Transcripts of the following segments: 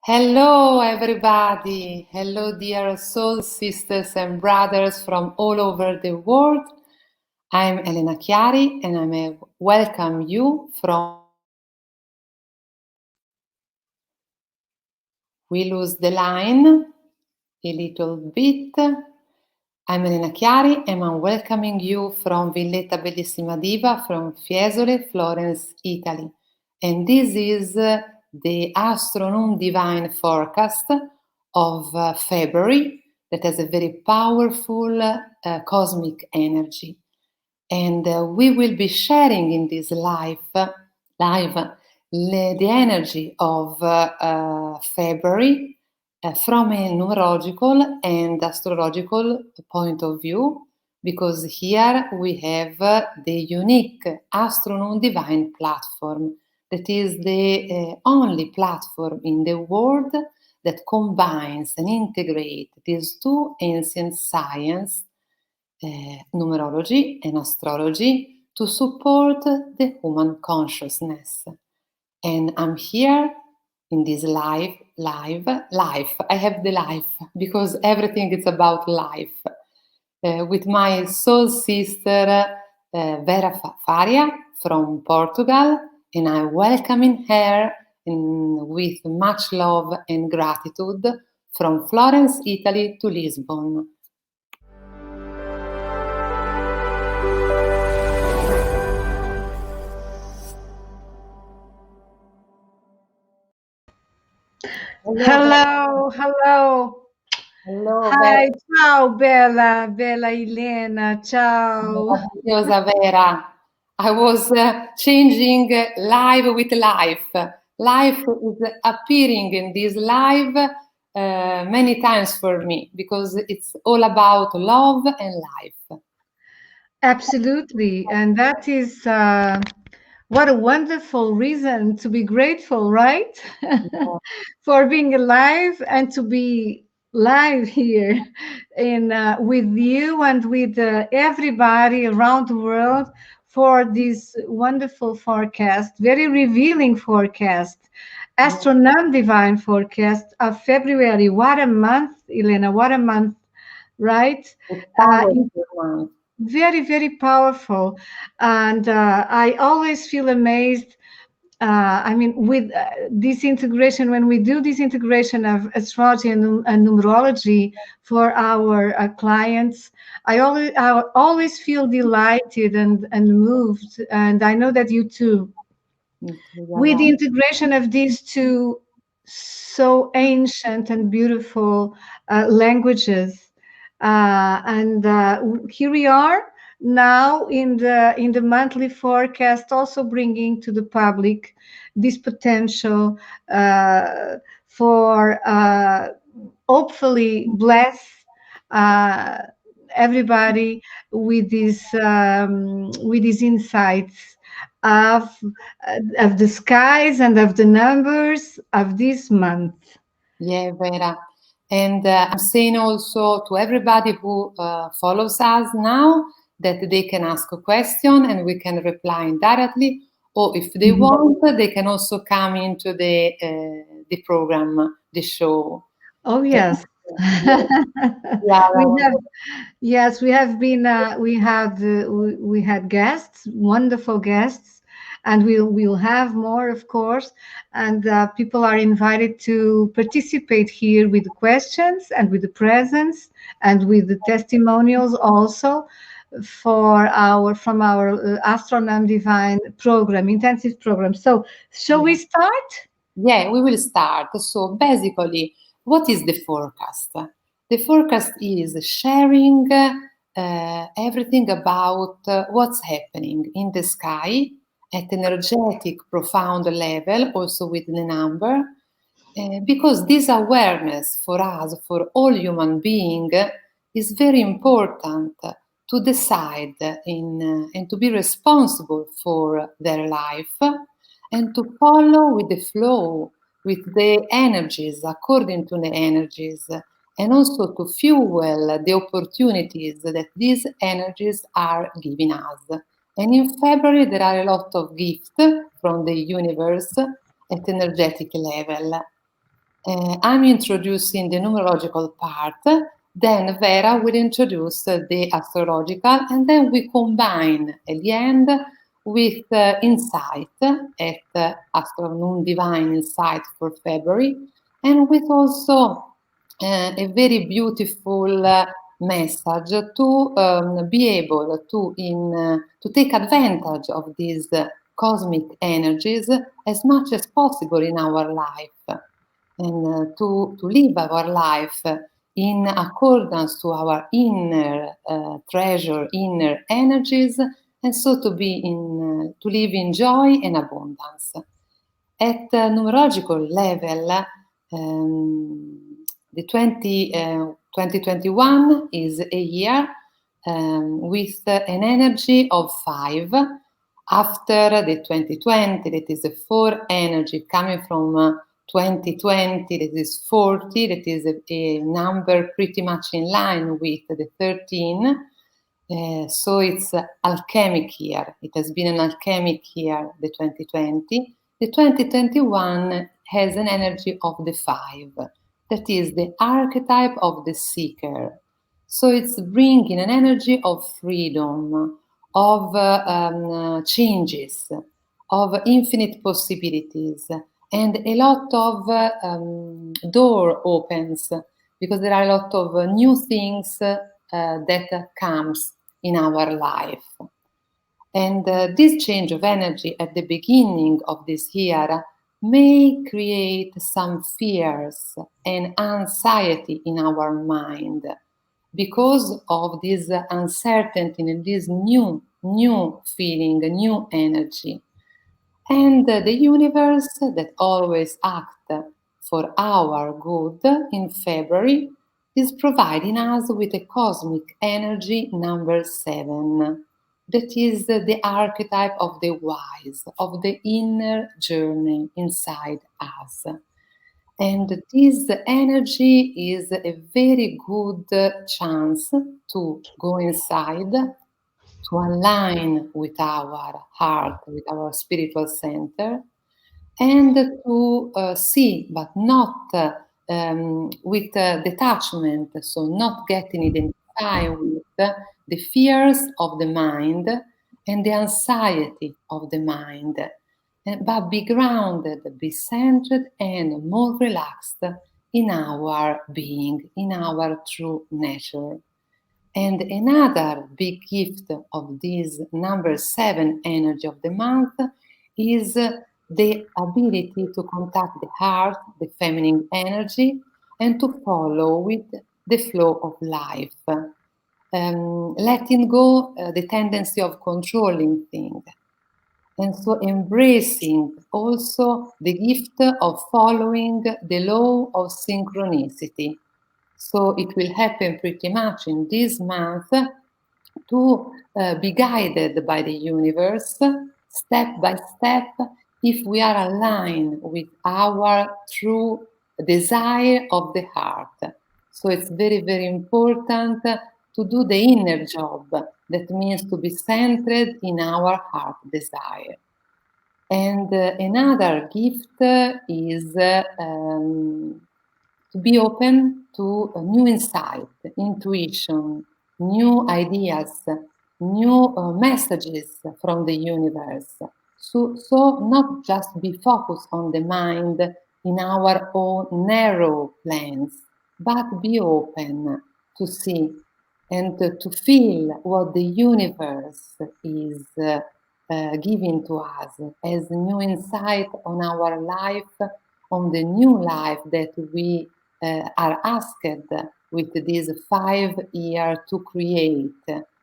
Hello, everybody. Hello, dear soul sisters and brothers from all over the world. I'm Elena Chiari and I may welcome you from. We lose the line a little bit. I'm Elena Chiari and I'm welcoming you from Villetta Bellissima Diva from Fiesole, Florence, Italy. And this is the AstroNumDIVINE forecast of February that has a very powerful cosmic energy. And we will be sharing in this live the energy of February from a numerological and astrological point of view, because here we have the unique AstroNumDIVINE platform that is the only platform in the world that combines and integrates these two ancient sciences, numerology and astrology, to support the human consciousness. And I'm here in this life. I have the life because everything is about life. With my soul sister Vera Faria from Portugal, and I'm welcoming her with much love and gratitude from Florence, Italy to Lisbon. Hello. Hi, Vera. ciao Bella, Elena, ciao. Meravigliosa Vera. I was changing live with life. Life is appearing in this live many times for me because it's all about love and life. Absolutely. And that is what a wonderful reason to be grateful, right? Yeah. For being alive and to be live here in with you and with everybody around the world for this wonderful forecast, very revealing forecast. AstroNumDIVINE forecast of February. What a month, Elena, what a month, right? Very, very powerful. And I always feel amazed. With this integration, when we do this integration of astrology and numerology for our clients, I always feel delighted and moved. And I know that you too. With the integration of these two so ancient and beautiful languages, here we are now in the monthly forecast, also bringing to the public this potential for hopefully bless everybody with these insights of the skies and of the numbers of this month. Yeah, Vera. And I'm saying also to everybody who follows us now that they can ask a question and we can reply indirectly, or if they want, they can also come into the program, the show. Oh yes. We have been we had guests, wonderful guests, and we'll have more, of course. And people are invited to participate here with the questions and with the presence and with the testimonials also from our AstroNumDIVINE program, intensive program. So shall we start? Yeah, we will start. So basically, what is the forecast? The forecast is sharing everything about what's happening in the sky at energetic, profound level, also with the number, because this awareness for us, for all human beings, is very important to decide and to be responsible for their life and to follow with the flow, with the energies, according to the energies, and also to fuel the opportunities that these energies are giving us. And in February, there are a lot of gifts from the universe at energetic level. I'm introducing the numerological part, then Vera will introduce the astrological, and then we combine at the end with insight at AstroNumDIVINE Insight for February, and with also a very beautiful message to be able to take advantage of these cosmic energies as much as possible in our life, and to live our life in accordance to our inner treasure, inner energies, and so to live in joy and abundance. At numerological level, the 2021 is a year with an energy of 5. After the 2020, that is a 4 energy coming from 2020, that is 40, that is a number pretty much in line with the 13. So it's alchemic year. It has been an alchemic year, the 2020. The 2021 has an energy of the 5. That is the archetype of the seeker. So it's bringing an energy of freedom, of changes, of infinite possibilities, and a lot of door opens, because there are a lot of new things that comes in our life. And this change of energy at the beginning of this year may create some fears and anxiety in our mind because of this uncertainty and this new feeling, new energy. And the universe that always acts for our good in February is providing us with a cosmic energy number 7. That is the archetype of the wise, of the inner journey inside us. And this energy is a very good chance to go inside, to align with our heart, with our spiritual center, and to see, but not with detachment, so not getting identified with the fears of the mind and the anxiety of the mind, but be grounded, be centered, and more relaxed in our being, in our true nature. And another big gift of this number 7 energy of the month is the ability to contact the heart, the feminine energy, and to follow with the flow of life. Letting go the tendency of controlling things. And so embracing also the gift of following the law of synchronicity. So it will happen pretty much in this month to be guided by the universe step by step if we are aligned with our true desire of the heart. So it's very, very important to do the inner job. That means to be centered in our heart desire. And another gift is to be open to new insight, intuition, new ideas, new messages from the universe. So not just be focused on the mind in our own narrow plans, but be open to see and to feel what the universe is giving to us as new insight on our life, on the new life that we are asked with this 5 years to create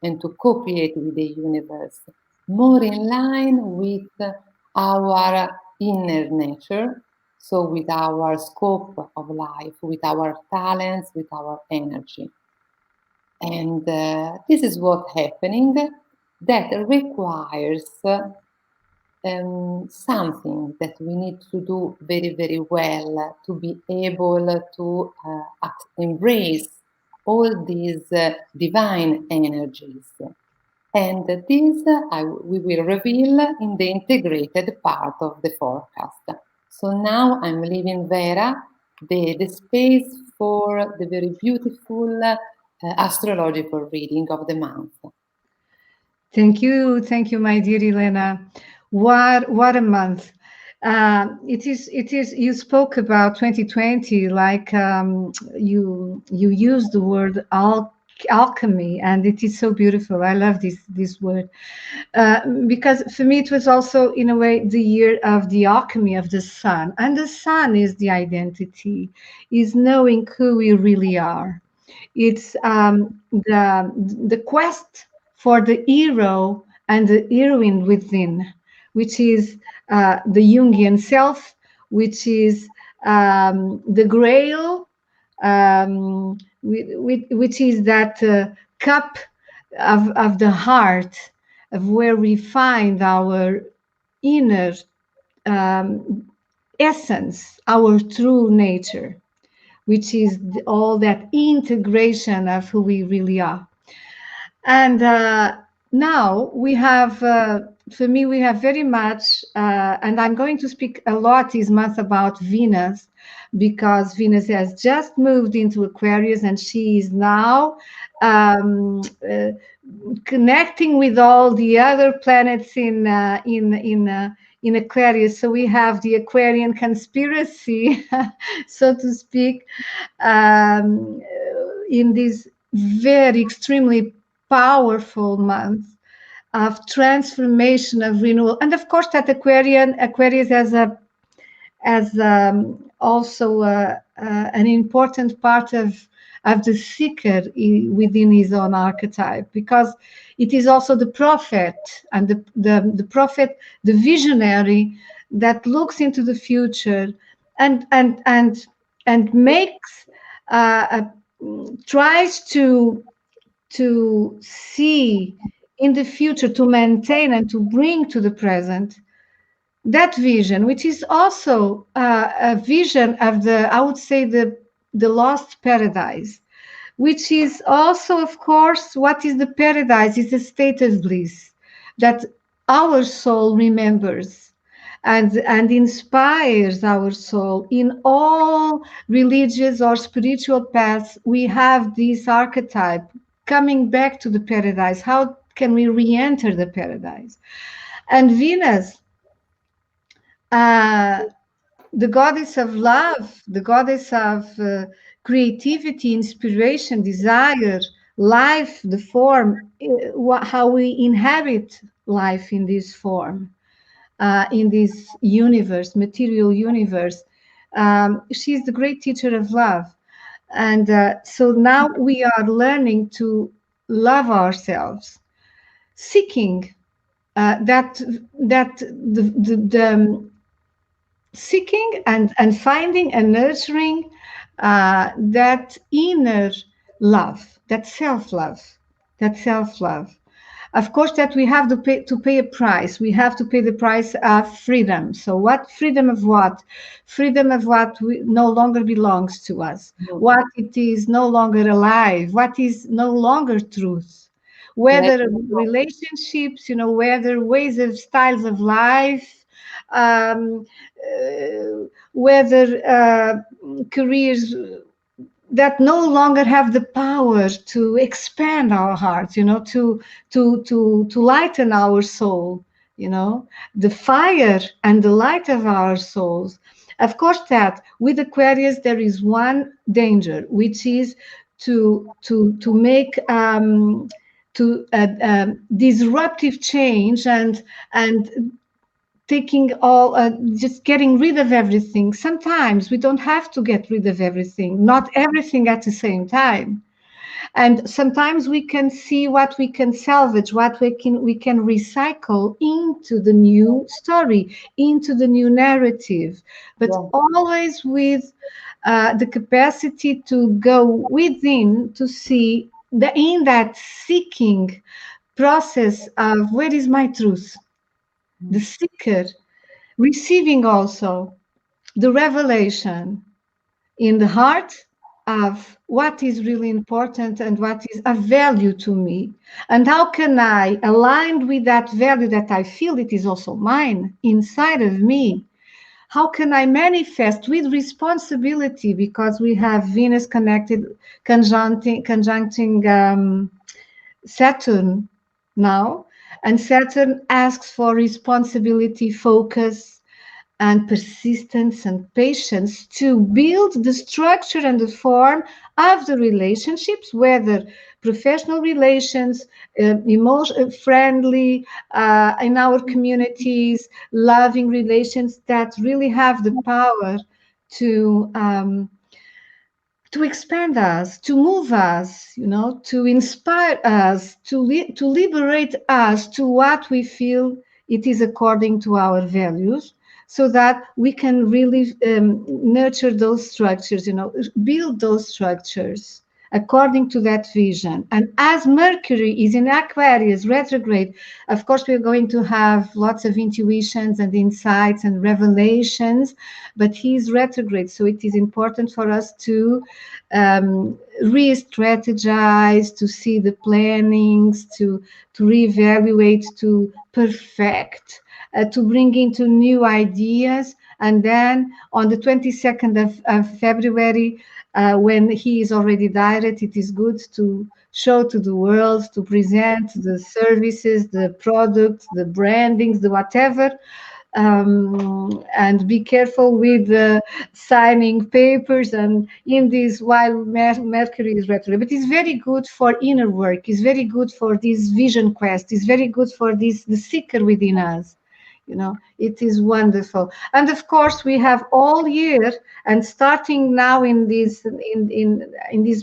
and to co-create with the universe, more in line with our inner nature, so with our scope of life, with our talents, with our energy. And this is what's happening that requires something that we need to do very, very well to be able to embrace all these divine energies. And this we will reveal in the integrated part of the forecast. So now I'm leaving Vera the space for the very beautiful astrological reading of the month. Thank you, my dear Elena. What a month! It is. You spoke about 2020, like you used the word alchemy, and it is so beautiful. I love this word because for me it was also in a way the year of the alchemy of the sun, and the sun is the identity, is knowing who we really are. It's the quest for the hero and the heroine within, which is the Jungian self, which is the Grail, which is that cup of the heart, of where we find our inner essence, our true nature, which is all that integration of who we really are. And now we have, for me, we have very much, and I'm going to speak a lot this month about Venus, because Venus has just moved into Aquarius and she is now connecting with all the other planets in Aquarius. So we have the Aquarian conspiracy, so to speak, in this very extremely powerful month of transformation, of renewal. And of course that Aquarius as also an important part of the seeker within his own archetype, because it is also the prophet, and the prophet, the visionary that looks into the future and makes tries to see in the future, to maintain and to bring to the present that vision, which is also a vision of I would say, the lost paradise, which is also, of course, what is the paradise? Is a state of bliss that our soul remembers and inspires our soul. In all religious or spiritual paths, we have this archetype coming back to the paradise. How can we re-enter the paradise? And Venus, the goddess of love, the goddess of creativity, inspiration, desire, life, the form, how we inhabit life in this form, in this universe, material universe. She's the great teacher of love. And so now we are learning to love ourselves, seeking seeking and finding and nurturing that inner love, that self-love. Of course, that we have to pay a price. We have to pay the price of freedom. So what freedom of what? Freedom of what no longer belongs to us. What it is no longer alive. What is no longer truth. Whether relationships, whether ways of styles of life, whether careers that no longer have the power to expand our hearts, to lighten our soul, the fire and the light of our souls. Of course, that with Aquarius there is one danger, which is to make disruptive change and taking all, just getting rid of everything. Sometimes we don't have to get rid of everything, not everything at the same time. And sometimes we can see what we can salvage, what we can recycle into the new story, into the new narrative, but always with the capacity to go within, to see in that seeking process of where is my truth. The seeker receiving also the revelation in the heart of what is really important and what is of value to me, and how can I, aligned with that value that I feel it is also mine inside of me, How can I manifest with responsibility? Because we have Venus connected, conjuncting Saturn now, and Saturn asks for responsibility, focus, and persistence and patience to build the structure and the form of the relationships, whether professional relations, emotion friendly, in our communities, loving relations that really have the power to expand us, to move us, to inspire us, to liberate us to what we feel it is according to our values, so that we can really nurture those structures, build those structures according to that vision. And as Mercury is in Aquarius retrograde, of course, we're going to have lots of intuitions and insights and revelations, but he's retrograde. So it is important for us to re-strategize, to see the plannings, to reevaluate, to perfect, to bring into new ideas. And then on the 22nd of February, when he is already direct, it is good to show to the world, to present the services, the products, the brandings, the whatever. And be careful with signing papers and in this, while Mercury is retrograde. But it's very good for inner work. It's very good for this vision quest. It's very good for this, the seeker within us. It is wonderful. And of course, we have all year, and starting now in this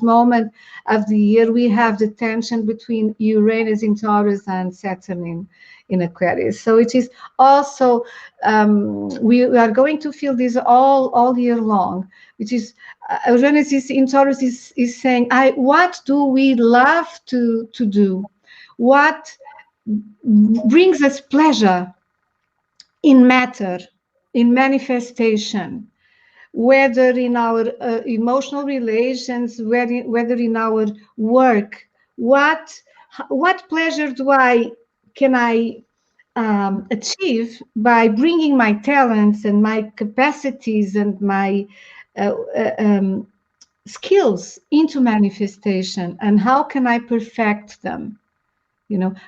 moment of the year, we have the tension between Uranus in Taurus and Saturn in Aquarius. So it is also we are going to feel this all year long, which is Uranus is in Taurus is saying, what do we love to do? What brings us pleasure in matter, in manifestation, whether in our emotional relations, whether in our work. What pleasure can I achieve by bringing my talents and my capacities and my skills into manifestation, and how can I perfect them?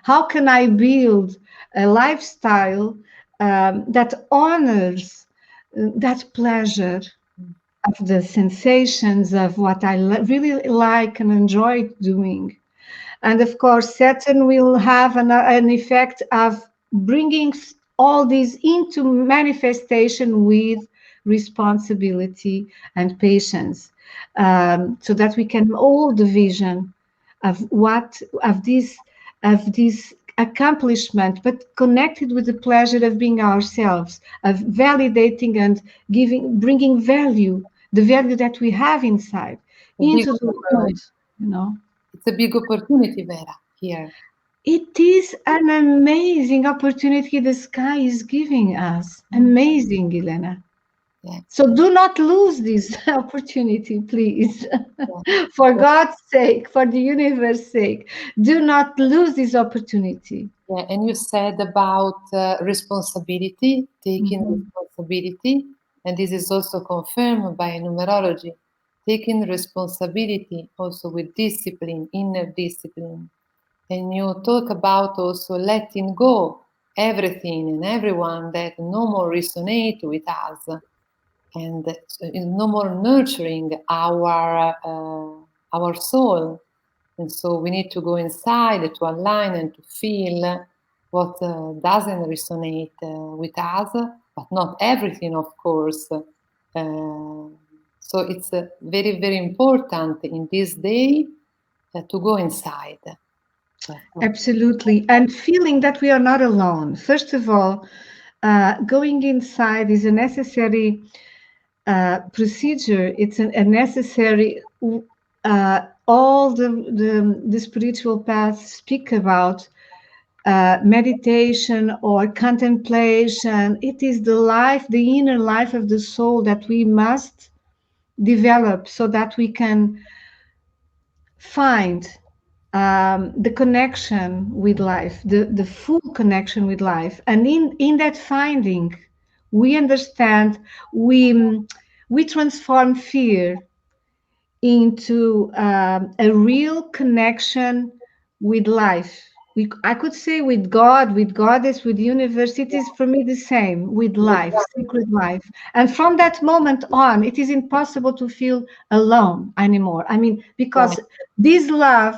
How can I build a lifestyle that honors that pleasure of the sensations of what I really like and enjoy doing? And of course, Saturn will have an effect of bringing all these into manifestation with responsibility and patience, so that we can hold the vision of this accomplishment, but connected with the pleasure of being ourselves, of validating and bringing value, the value that we have inside, into the world. It's a big opportunity, Vera, here. It is an amazing opportunity the sky is giving us. Amazing, Elena. Yeah. So do not lose this opportunity, please. Yeah. For God's sake, for the universe's sake, do not lose this opportunity. Yeah, and you said about responsibility, taking responsibility, and this is also confirmed by numerology, taking responsibility also with discipline, inner discipline. And you talk about also letting go everything and everyone that no more resonate with us, and no more nurturing our soul. And so we need to go inside to align and to feel what doesn't resonate with us, but not everything, of course. So it's very, very important in this day to go inside. Absolutely. And feeling that we are not alone. First of all, going inside is a necessary procedure. It's a necessary, all the spiritual paths speak about meditation or contemplation. It is the inner life of the soul that we must develop so that we can find the connection with life, the full connection with life. And in that finding, we understand, we transform fear into a real connection with life. I could say with God, with Goddess, with universe. It is for me the same with life, sacred life. And from that moment on, it is impossible to feel alone anymore. I mean, because this love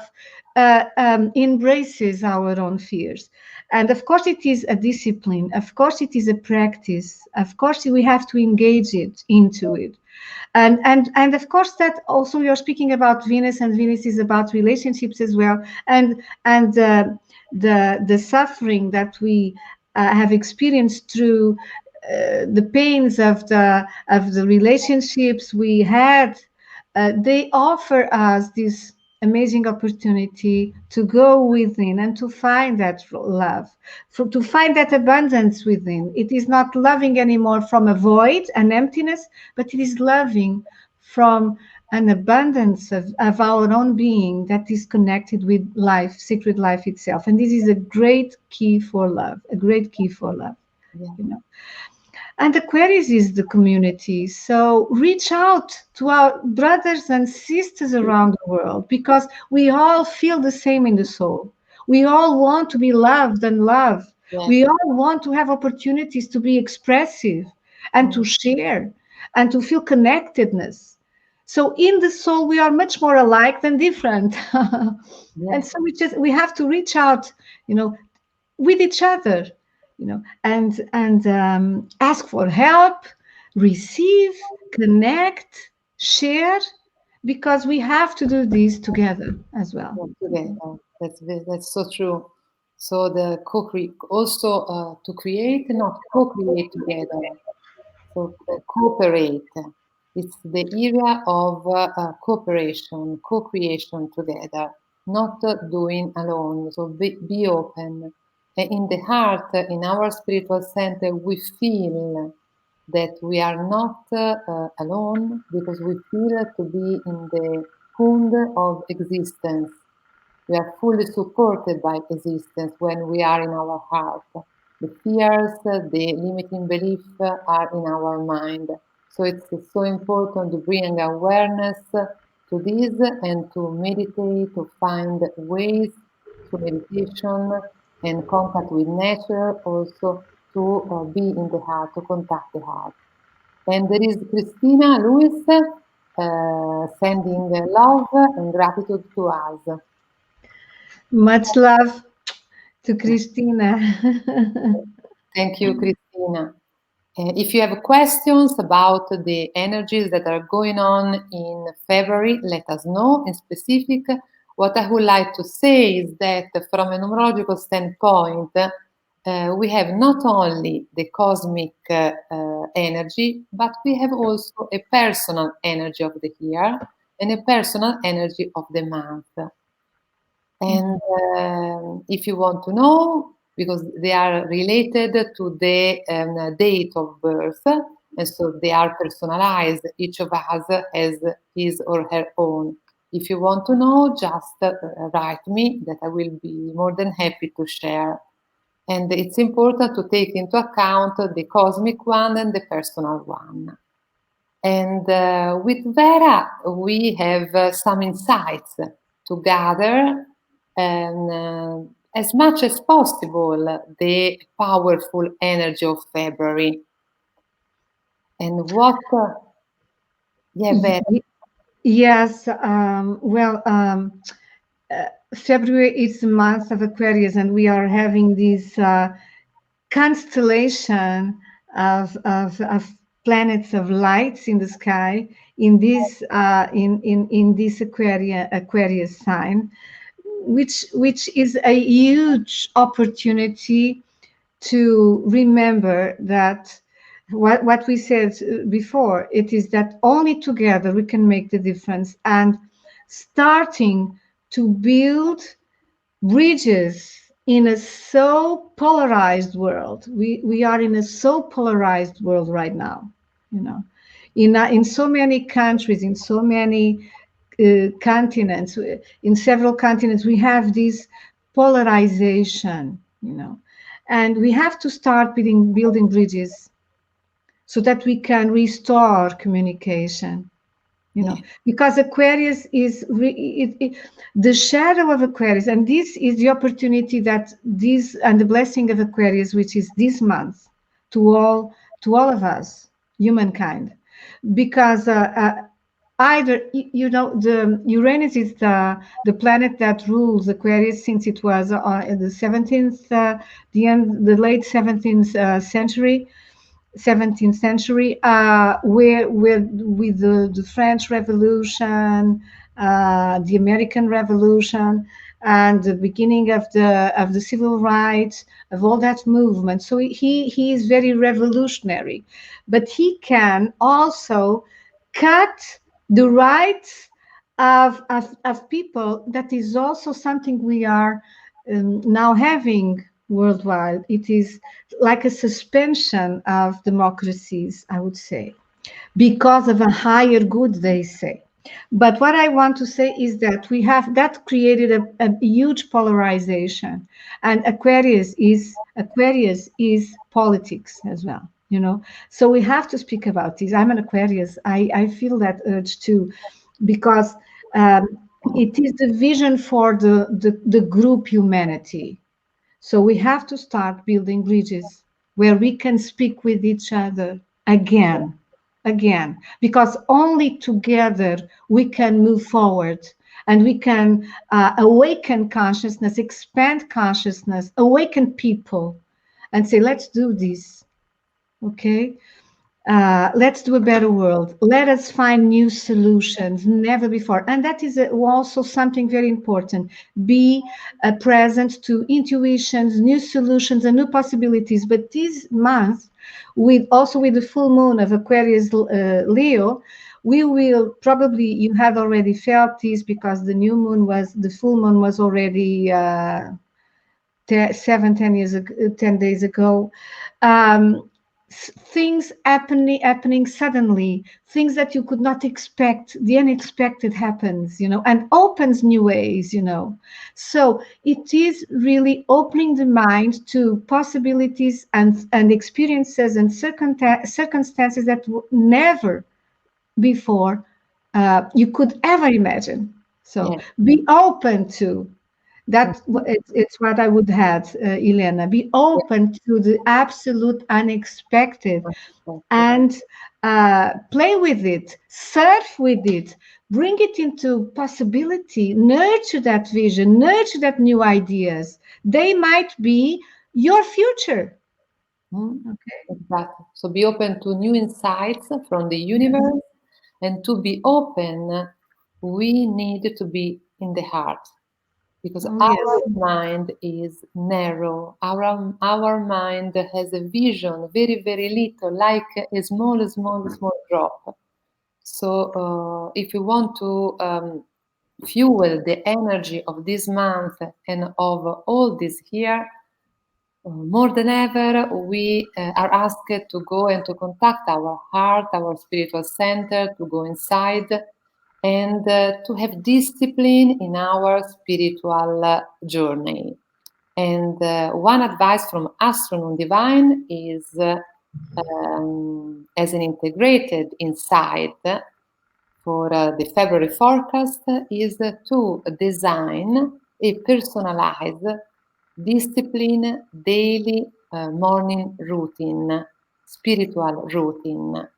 embraces our own fears. And of course, it is a discipline. Of course, it is a practice. Of course, we have to engage it into it. And of course that also you're speaking about Venus, and Venus is about relationships as well, and the suffering that we have experienced through the pains of the relationships we had. They offer us this amazing opportunity to go within and to find that love, to find that abundance within. It is not loving anymore from a void, an emptiness, but it is loving from an abundance of our own being that is connected with life, sacred life itself. And this is a great key for love, a great key for love. Yeah. You know. And Aquarius is the community. So reach out to our brothers and sisters around the world, because we all feel the same in the soul. We all want to be loved and loved. Yeah. We all want to have opportunities to be expressive and to share and to feel connectedness. So in the soul, we are much more alike than different. And so we have to reach out, with each other, and ask for help, receive, connect, share, because we have to do this together as well. Together. That's so true. So the also to create, not co-create together. So cooperate. It's the area of cooperation, co-creation together, not doing alone. So be open. In the heart, in our spiritual center, we feel that we are not alone, because we feel to be in the fund of existence. We are fully supported by existence when we are in our heart. The fears, the limiting beliefs are in our mind. So it's so important to bring awareness to this and to meditate, to find ways through meditation and contact with nature, also to be in the heart, to contact the heart. And there is Christina Lewis sending love and gratitude to us. Much love to Christina. Thank you, Christina. If you have questions about the energies that are going on in February, let us know in specific. What I would like to say is that from a numerological standpoint, we have not only the cosmic energy, but we have also a personal energy of the year and a personal energy of the month. And if you want to know, because they are related to the date of birth, and so they are personalized. Each of us has his or her own. If you want to know, just write me, that I will be more than happy to share. And it's important to take into account the cosmic one and the personal one. And with Vera, we have some insights to gather, and as much as possible, the powerful energy of February. And what, Vera. Yes, February is the month of Aquarius, and we are having this constellation of planets of lights in the sky in this in this Aquarius sign, which is a huge opportunity to remember that what we said before, it is that only together we can make the difference, and starting to build bridges in a so polarized world. We are in a so polarized world right now, in so many countries, in so many continents, in several continents, we have this polarization, and we have to start building bridges so that we can restore communication. Because Aquarius is the shadow of Aquarius, and this is the opportunity that this and the blessing of Aquarius, which is this month, to all of us, humankind, because either the Uranus is the planet that rules Aquarius since it was in the 17th, the late 17th century. 17th century, where with the French Revolution, the American Revolution, and the beginning of the civil rights, of all that movement. So he is very revolutionary, but he can also cut the rights of people. That is also something we are now having worldwide. It is like a suspension of democracies, I would say, because of a higher good, they say. But what I want to say is that we have that created a huge polarization, and Aquarius is politics as well. So we have to speak about this. I'm an Aquarius. I feel that urge too, because it is the vision for the group humanity. So we have to start building bridges where we can speak with each other again, because only together we can move forward, and we can awaken consciousness, expand consciousness, awaken people, and say, let's do this, okay? Let's do a better world. Let us find new solutions, never before. And that is also something very important. Be present to intuitions, new solutions, and new possibilities. But this month, with the full moon of Aquarius Leo, we will probably, you have already felt this, because the full moon was already 10 days ago. Things happening suddenly, things that you could not expect. The unexpected happens, and opens new ways, So it is really opening the mind to possibilities and experiences and circumstances that never before you could ever imagine. So be open to that. It's what I would add, Elena. Be open to the absolute unexpected, and play with it, surf with it, bring it into possibility, nurture that vision, nurture that new ideas. They might be your future. Okay. Exactly. So be open to new insights from the universe, and to be open, we need to be in the heart. Because our mind is narrow. Our mind has a vision, very, very little, like a small drop. So if you want to fuel the energy of this month and of all this year, more than ever, we are asked to go and to contact our heart, our spiritual center, to go inside, and to have discipline in our spiritual journey. And one advice from AstroNumDIVINE is, as an integrated insight for the February forecast, is to design a personalized discipline daily morning routine, spiritual routine.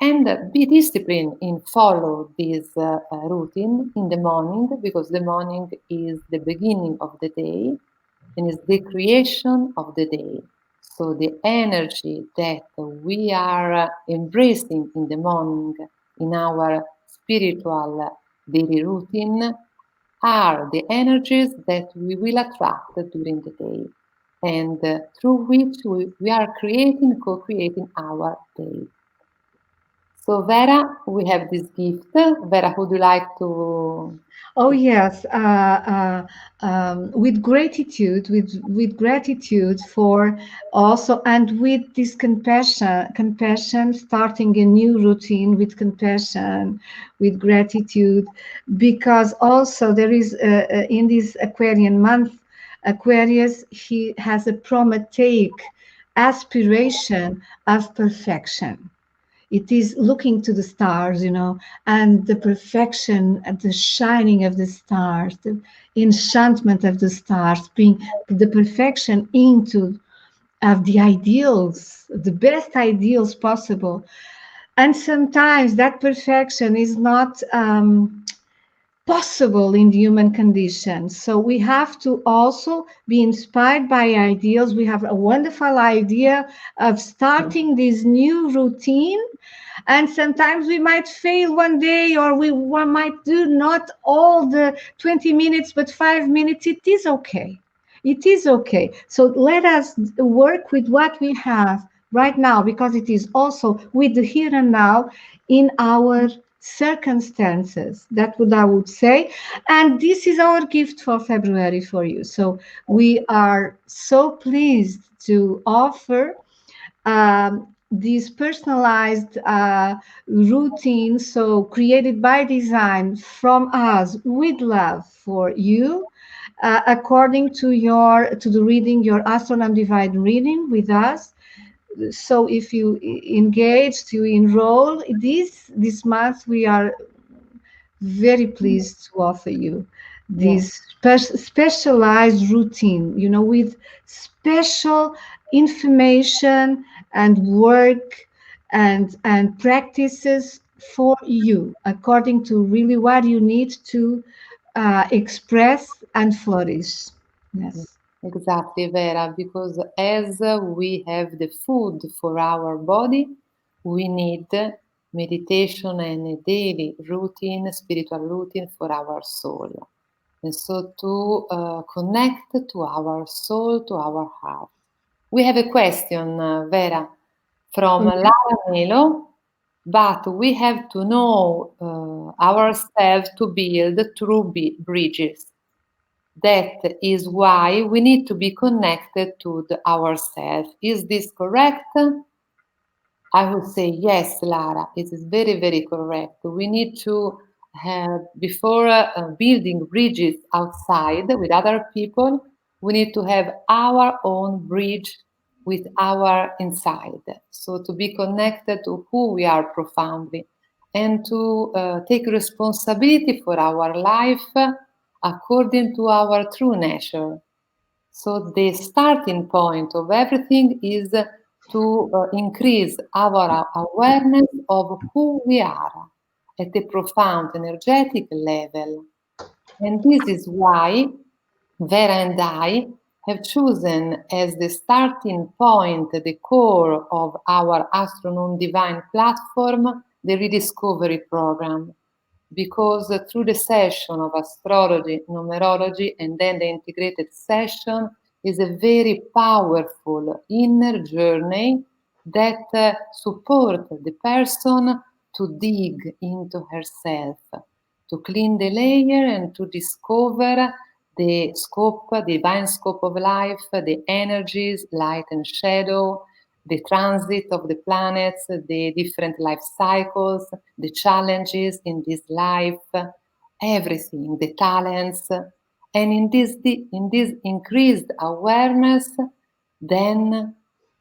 And be disciplined in follow this routine in the morning, because the morning is the beginning of the day and is the creation of the day. So the energy that we are embracing in the morning in our spiritual daily routine are the energies that we will attract during the day, and through which we are co-creating our day. So Vera, we have this gift. Vera, would you like to? Oh yes, with gratitude, with gratitude for also, and with this compassion, starting a new routine with compassion, with gratitude, because also there is in this Aquarian month, Aquarius, he has a prometeic aspiration of perfection. It is looking to the stars, and the perfection and the shining of the stars, the enchantment of the stars, being the perfection into of the ideals, the best ideals possible. And sometimes that perfection is not possible in the human condition. So we have to also be inspired by ideals. We have a wonderful idea of starting this new routine, and sometimes we might fail one day, or we might do not all the 20 minutes but 5 minutes. It is okay. It is okay. So let us work with what we have right now, because it is also with the here and now in our circumstances. That would I would say. And this is our gift for February for you. So we are so pleased to offer these personalized routines, so created by design from us with love for you, according to the reading, your AstroNumDIVINE reading with us. So if you engage to enroll this month, we are very pleased to offer you Yes, this specialized routine, with special information and work and practices for you, according to really what you need to express and flourish. Yes. exactly, Vera, because as we have the food for our body, we need meditation and a daily routine, spiritual routine for our soul. And so to connect to our soul, to our heart. We have a question, Vera, from Oh, yeah. Lara Melo, but we have to know ourselves to build true bridges. That is why we need to be connected to ourselves. Is this correct? I would say yes, Lara. It is very, very correct. We need to have, before building bridges outside with other people, we need to have our own bridge with our inside. So to be connected to who we are profoundly and to take responsibility for our life according to our true nature. So the starting point of everything is to increase our awareness of who we are at a profound energetic level. And this is why Vera and I have chosen as the starting point, the core of our AstroNumDIVINE platform, the Rediscovery Program, because through the session of astrology, numerology, and then the integrated session is a very powerful inner journey that supports the person to dig into herself, to clean the layer and to discover the scope, the divine scope of life, the energies, light and shadow, the transit of the planets, the different life cycles, the challenges in this life, everything, the talents. And in this increased awareness, then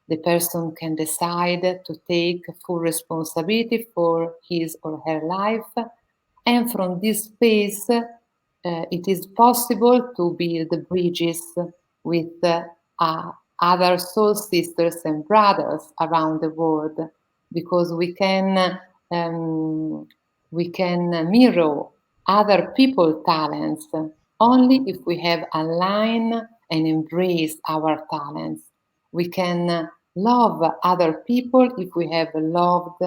the person can decide to take full responsibility for his or her life. And from this space, it is possible to build bridges with other soul sisters and brothers around the world, because we can mirror other people's talents only if we have aligned and embrace our talents. We can love other people if we have loved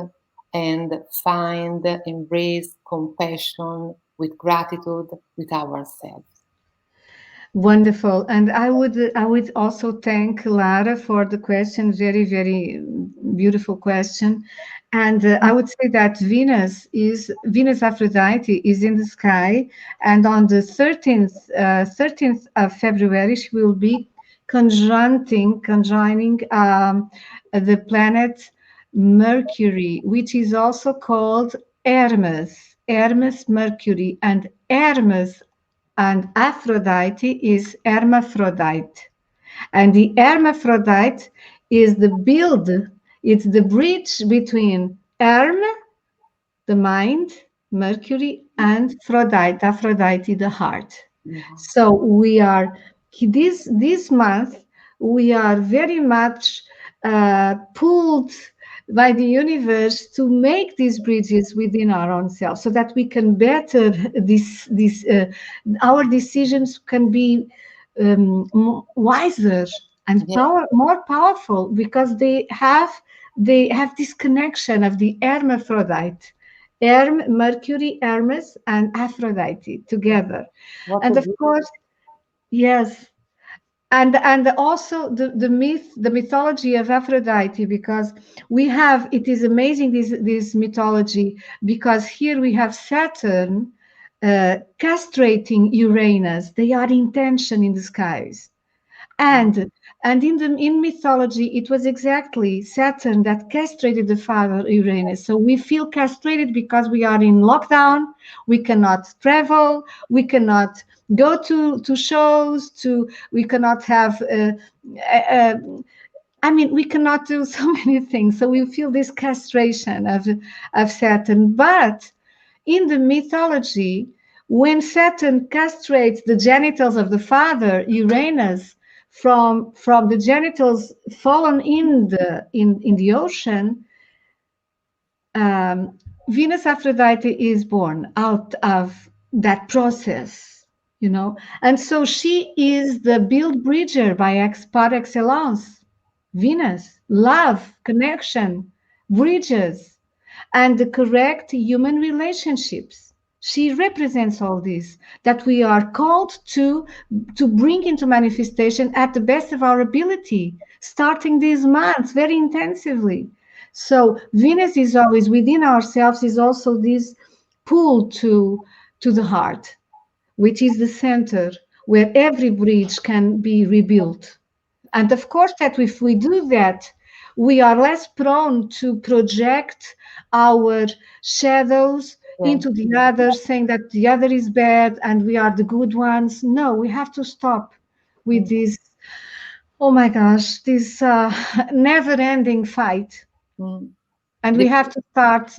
and find, embrace compassion with gratitude with ourselves. Wonderful. And I would also thank Lara for the question. Very, very beautiful question. And I would say that Venus Aphrodite is in the sky, and on the 13th of February she will be conjoining the planet Mercury, which is also called Hermes Mercury, and Hermes and Aphrodite is hermaphrodite. And the hermaphrodite is the build, it's the bridge between Herm, the mind, Mercury, and Aphrodite, the heart. Yeah. So we are this month we are very much pulled by the universe to make these bridges within our own self, so that we can better this our decisions can be wiser and Yeah. more powerful, because they have this connection of the hermaphrodite, Mercury, Hermes, and Aphrodite together. What And a of beautiful. course, yes, and also the mythology of Aphrodite, because we have, it is amazing, this mythology, because here we have Saturn castrating Uranus. They are in tension in the skies. And in mythology, it was exactly Saturn that castrated the father Uranus. So we feel castrated because we are in lockdown. We cannot travel. We cannot go to shows. We cannot have. Uh, we cannot do so many things. So we feel this castration of Saturn. But in the mythology, when Saturn castrates the genitals of the father Uranus from the genitals fallen in the ocean, Venus Aphrodite is born out of that process, and so she is the build bridger par excellence. Venus, love, connection, bridges, and the correct human relationships. She represents all this that we are called to bring into manifestation at the best of our ability, starting this month very intensively. So Venus is always within ourselves, is also this pull to the heart, which is the center where every bridge can be rebuilt. And of course, that if we do that, we are less prone to project our shadows Yeah. into the other, saying that the other is bad and we are the good ones. No, we have to stop with this, oh my gosh, this never-ending fight. Mm. And we The- have to start,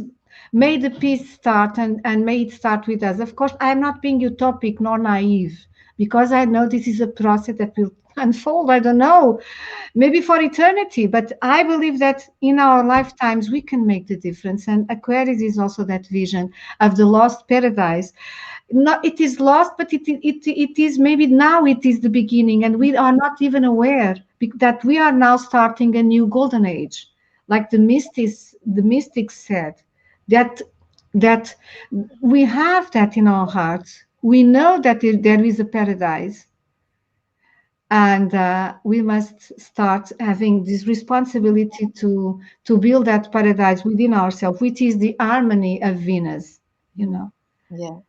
may the peace start, and may it start with us. Of course, I'm not being utopic nor naive, because I know this is a process that will unfold, I don't know, maybe for eternity, but I believe that in our lifetimes we can make the difference. And Aquarius is also that vision of the lost paradise. Not, it is lost, but it is, maybe now it is the beginning, and we are not even aware that we are now starting a new golden age, like the mystics said, that we have that in our hearts. We know that there is a paradise, and we must start having this responsibility to build that paradise within ourselves, which is the harmony of Venus. yeah.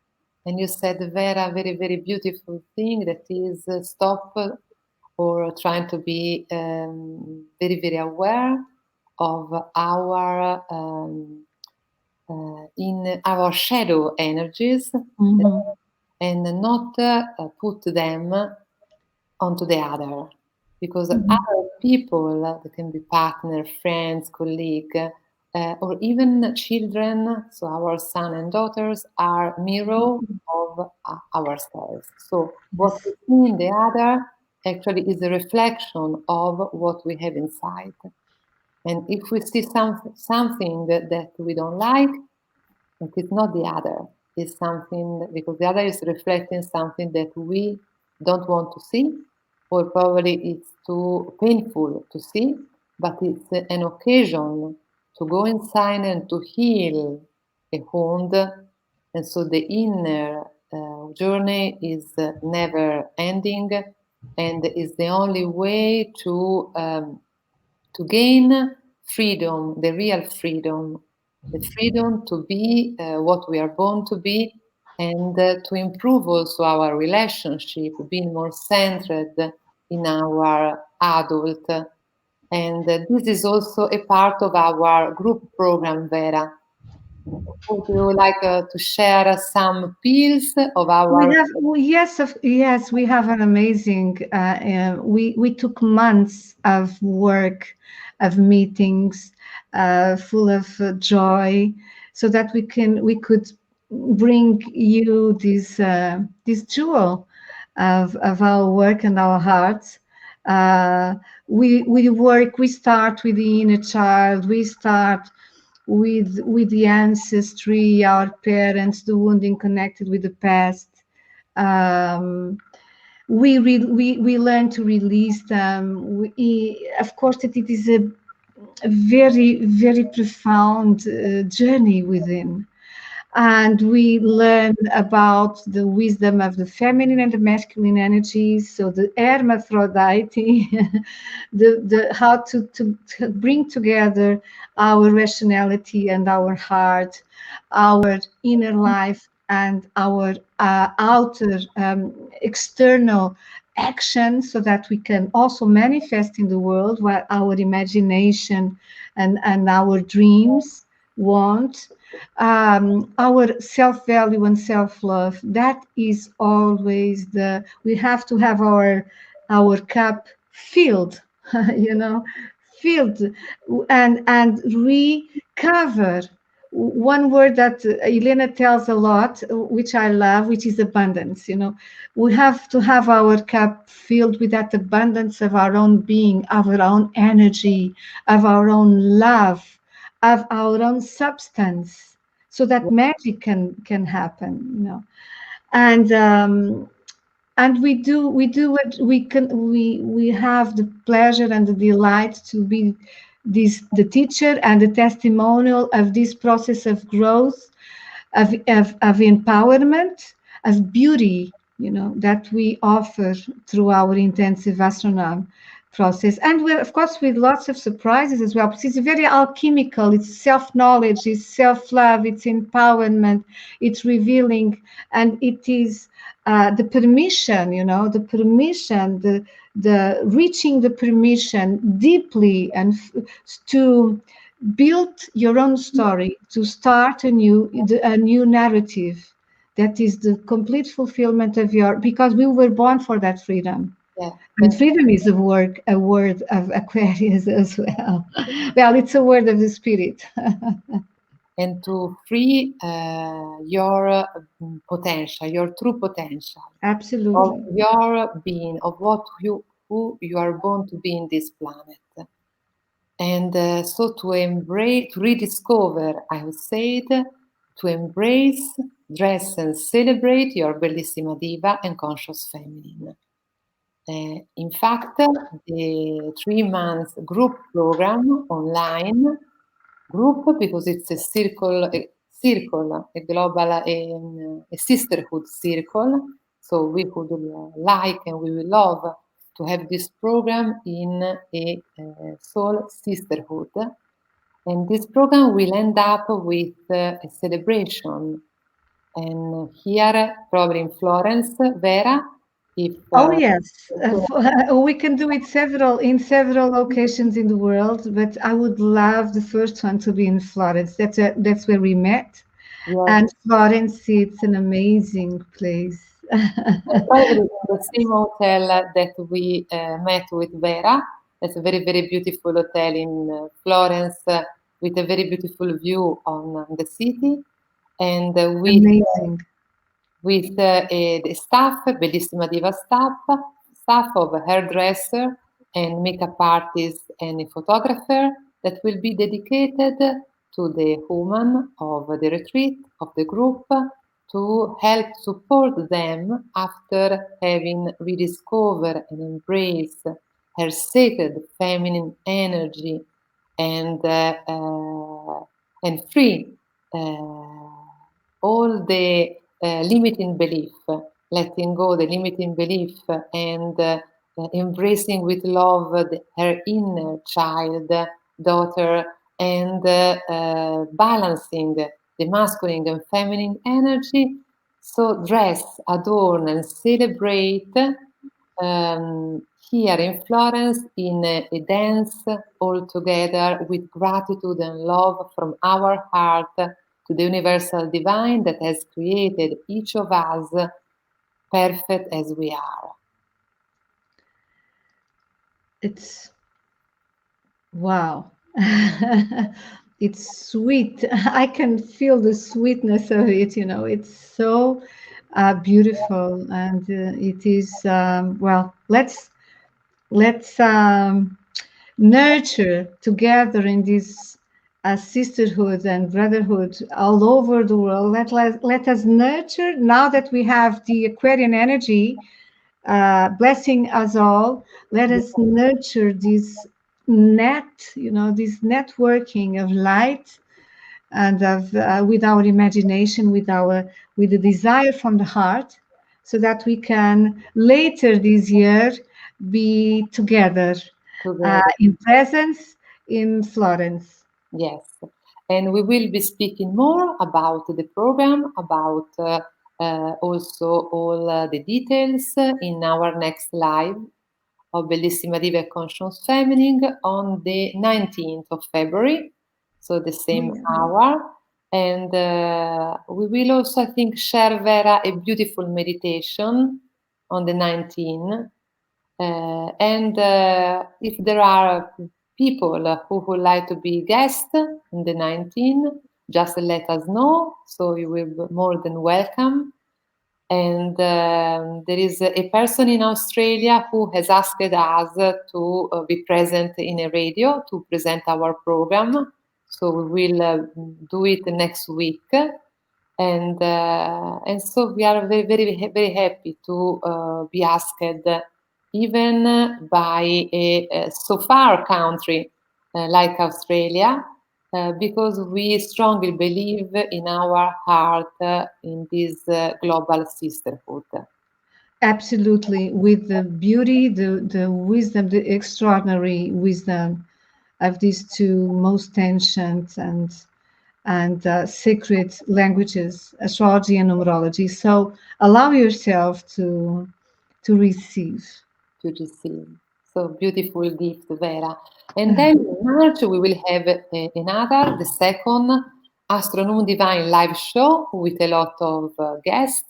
And you said, Vera, very, very beautiful thing, that is stop or trying to be very, very aware of our in our shadow energies, Mhm. and not put them onto the other, because Mhm. other people, that can be partner, friends, colleague, or even children, so our son and daughters, are mirror of ourselves. So what we Yes. see in the other actually is a reflection of what we have inside. And if we see something that we don't like, it is not the other. It's something, because the other is reflecting something that we don't want to see, or probably it's too painful to see, but it's an occasion to go inside and to heal a wound. And so the inner journey is never ending, and is the only way to gain freedom, the real freedom, the freedom to be what we are born to be, and to improve also our relationship, being more centered in our adult. And this is also a part of our group program, Vera. Would you like to share some pills of our? Yes, we have an amazing. We took months of work, of meetings, full of joy, so that we could bring you this jewel of our work and our hearts. Uh, we start with the inner child. We start with the ancestry, our parents, the wounding connected with the past. Um, we learn to release them. Of course, that it is a very profound journey within, and we learn about the wisdom of the feminine and the masculine energies. So the hermaphrodite, the how to bring together our rationality and our heart, our inner life and our outer external action, so that we can also manifest in the world what our imagination and our dreams want. Our self-value and self-love, that is always we have to have our cup filled, you know, filled, and recover. One word that Elena tells a lot, which I love, which is abundance. We have to have our cup filled with that abundance of our own being, of our own energy, of our own love, of our own substance, so that magic can happen. And we do what we can. We have the pleasure and the delight to be the teacher and the testimonial of this process of growth, of empowerment, of beauty, that we offer through our intensive astronaut process. And of course, with lots of surprises as well, because it's very alchemical. It's self-knowledge, it's self-love, it's empowerment, it's revealing, and it is the permission, the reaching the permission deeply, and to build your own story, to start a new narrative that is the complete fulfillment of because we were born for that freedom. Yeah. And freedom is a word of Aquarius as well. Well, it's a word of the spirit. And to free your potential, your true potential of Absolutely. your being, of who you are born to be in this planet. And so to embrace, to rediscover, I would say, to embrace, dress and celebrate your bellissima diva and conscious feminine. In fact, the 3 month group program online group, because it's a global, a sisterhood circle. So we would like and we will love to have this program in a soul sisterhood. And this program will end up with a celebration. And here, probably in Florence, Vera, if Oh yes, we can do it in several locations in the world, but I would love the first one to be in Florence. That's where we met, yes, and Florence, it's an amazing place. probably in the same hotel that we met with Vera. It's a very beautiful hotel in Florence with a very beautiful view on the city, and Amazing. with the staff, Bellissima Diva staff of a hairdresser and makeup artist and a photographer that will be dedicated to the woman of the retreat, of the group, to help support them after having rediscovered and embraced her sacred feminine energy and free all the limiting belief, letting go the limiting belief, and embracing with love her inner child, daughter, and balancing the masculine and feminine energy. So dress, adorn, and celebrate here in Florence in a dance all together with gratitude and love from our heart to the universal divine that has created each of us perfect as we are. It's wow. It's sweet. I can feel the sweetness of it, you know. It's so beautiful, and it is well, let's nurture together in this sisterhood and brotherhood all over the world. Let us nurture now that we have the Aquarian energy blessing us all. Let us nurture this this networking of light and of with our imagination, with the desire from the heart, so that we can later this year be together in presence in Florence. Yes, and we will be speaking more about the program, about also all the details in our next live of Bellissima Diva e Conscious Feminine on the 19th of February, so the same hour. And we will also, I think, share, Vera, a beautiful meditation on the 19th. And if there are people who would like to be guests in the 19th, just let us know. So you will be more than welcome. And there is a person in Australia who has asked us to be present in a radio to present our program. So we will do it next week. And so we are very, very, very happy to be asked, even by a so far country like Australia, because we strongly believe in our heart in this global sisterhood. Absolutely, with the beauty, the wisdom, the extraordinary wisdom of these two most ancient and sacred languages, astrology and numerology. So allow yourself to receive. To receive. So beautiful gift, Vera. And then in March we will have another, the second AstroNumDIVINE live show with a lot of guests,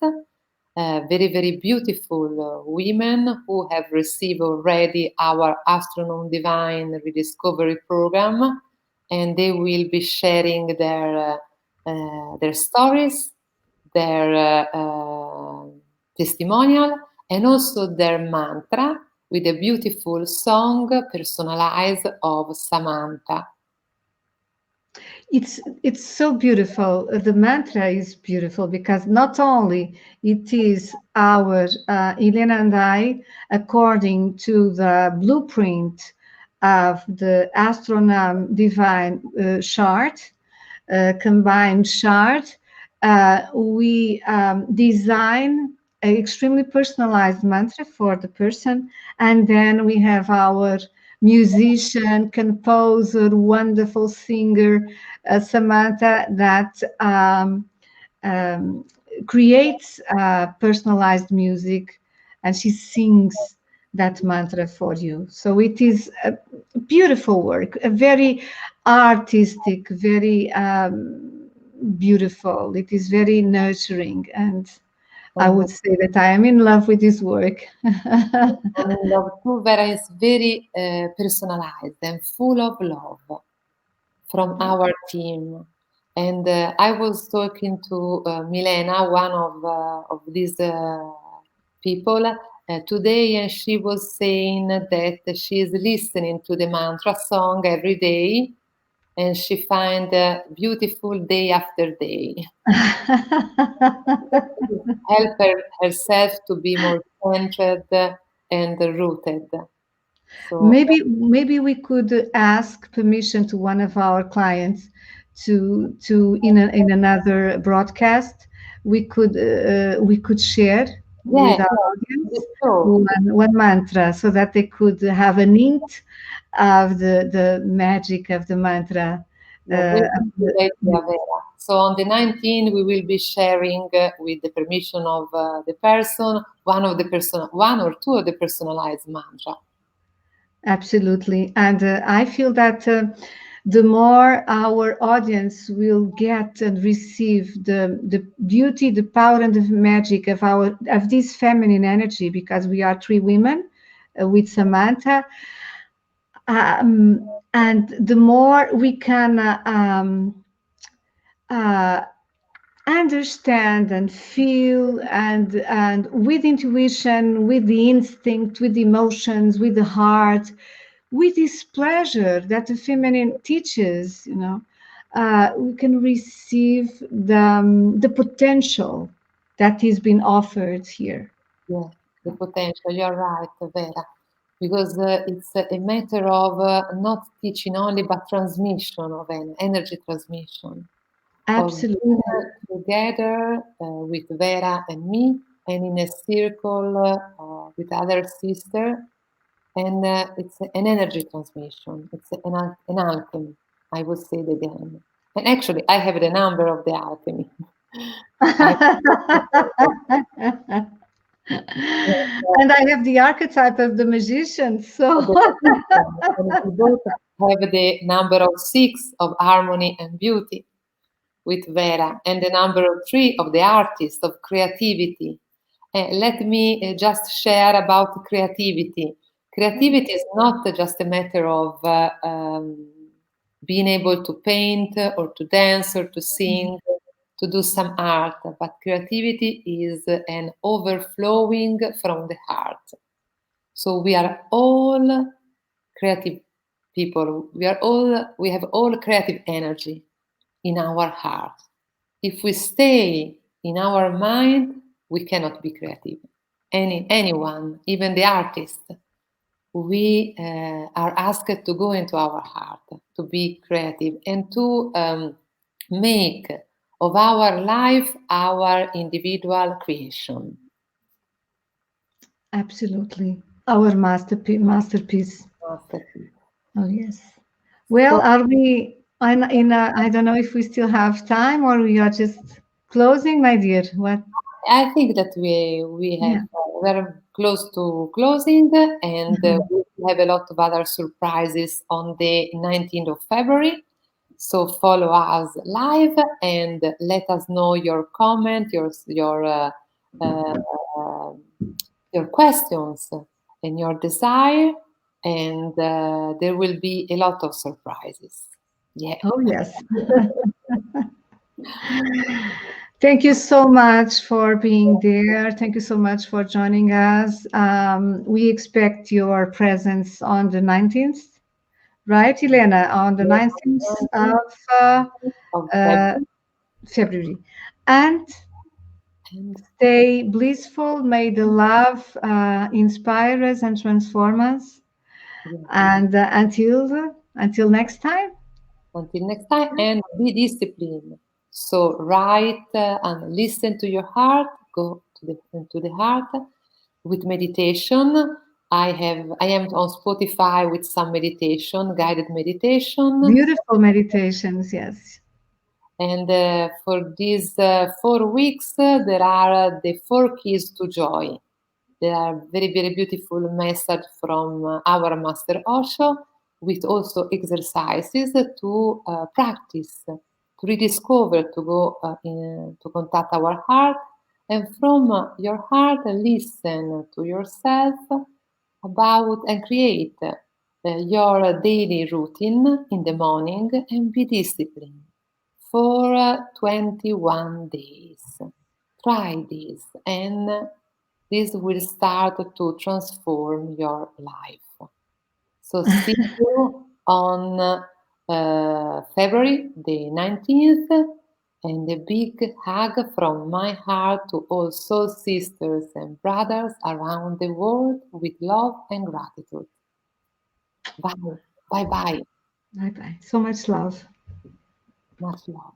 very, very beautiful women who have received already our AstroNumDIVINE rediscovery program, and they will be sharing their stories, their testimonial, and also their mantra with a beautiful song personalized of Samantha. It's so beautiful. The mantra is beautiful because not only it is our Elena and I, according to the blueprint of the AstroNumDIVINE chart, combined chart, we design an extremely personalized mantra for the person, and then we have our musician, composer, wonderful singer, Samantha, that creates personalized music, and she sings that mantra for you. So it is a beautiful work, a very artistic, very beautiful. It is very nurturing, and I would say that I am in love with this work. I'm in love too. Vera is very personalized and full of love from our team. And I was talking to Milena, one of these people, today, and she was saying that she is listening to the mantra song every day, and she finds beautiful day after day. Help herself to be more centered and rooted. So Maybe we could ask permission to one of our clients to in another broadcast we could share with our audience one mantra so that they could have an hint of the magic of the mantra. So on the 19th, we will be sharing with the permission of the person, one or two of the personalized mantra. Absolutely. And I feel that the more our audience will get and receive the beauty, the power, and the magic of this feminine energy, because we are three women with Samantha. And the more we can understand and feel, and with intuition, with the instinct, with the emotions, with the heart, with this pleasure that the feminine teaches, we can receive the potential that is being offered here. Yeah, the potential. You're right, Vera, because it's a matter of not teaching only, but transmission of energy transmission. Of Absolutely. being together with Vera and me, and in a circle with other sister, and it's an energy transmission. It's an alchemy. I would say it again. And actually, I have the number of the alchemy. I And I have the archetype of the magician, so the magician, and we both have the number of 6 of harmony and beauty with Vera, and the number of 3 of the artist, of creativity. Let me just share about creativity. Creativity is not just a matter of being able to paint or to dance or to sing, to do some art, but creativity is an overflowing from the heart. So we are all creative people. We have all creative energy in our heart. If we stay in our mind, we cannot be creative. Anyone, even the artist, we are asked to go into our heart, to be creative, and to make of our life our individual creation. absolutely our masterpiece. Masterpiece. Oh yes. Well, So are we I don't know if we still have time, or we are just closing, my dear. What? I think that we have Yeah. we're close to closing, and Mhm. we have a lot of other surprises on the 19th of February. So follow us live and let us know your comment, uh, your questions, and your desire, and there will be a lot of surprises. Yeah. Oh yes. Thank you so much for being there. Thank you so much for joining us. We expect your presence on the 19th, right, Elena? On the 19th of Of uh, February. February. And And stay blissful. May the love inspire us and transform us. yeah. And until next time. Until next time, and be disciplined. So write and listen to your heart. Go to the heart with meditation. I am on Spotify with some meditation, guided meditation, Beautiful meditations. Yes. and for these 4 weeks there are the 4 keys to joy. They are very, very beautiful message from our Master Osho, with also exercises to practice, to rediscover, to go to contact our heart, and from your heart listen to yourself about and create your daily routine in the morning, and be disciplined for 21 days. Try this, and this will start to transform your life. So see you on February the 19th, and a big hug from my heart to all soul sisters and brothers around the world, with love and gratitude. Bye. Bye bye. Bye bye. So much love. Much love.